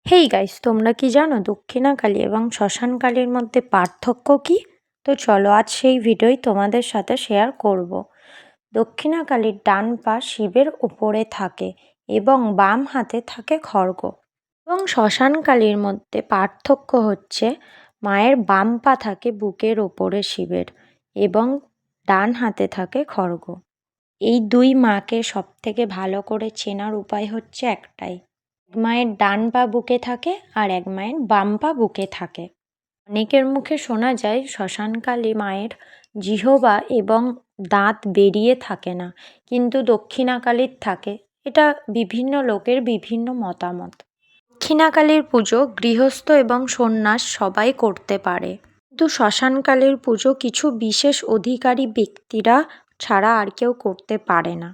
Hey guys, তোমরা কি জানো দক্ষিণাকালী এবং শ্মশানকালীর মধ্যে পার্থক্য কি? তো চলো আজ সেই ভিডিওই তোমাদের সাথে শেয়ার করব। দক্ষিণাকালীর ডান পা শিবের উপরে থাকে এবং বাম হাতে থাকে খড়গ। এবং শ্মশানকালীর মধ্যে পার্থক্য হচ্ছে মায়ের বাম পা থাকে বুকের ওপরে শিবের এবং ডান হাতে থাকে খড়গ। এই দুই মাকে সবথেকে ভালো করে চেনার উপায় হচ্ছে একটাই, মায়ের ডান পা বুকে থাকে আর এক মায়ের বাম পা বুকে থাকে। অনেকের মুখে শোনা যায় শ্মশানকালী মায়ের জিহবা এবং দাঁত বেরিয়ে থাকে না, কিন্তু দক্ষিণাকালীর থাকে। এটা বিভিন্ন লোকের বিভিন্ন মতামত। দক্ষিণাকালীর পুজো গৃহস্থ এবং সন্ন্যাস সবাই করতে পারে, কিন্তু শ্মশানকালীর পুজো কিছু বিশেষ অধিকারী ব্যক্তিরা ছাড়া আর কেউ করতে পারে না।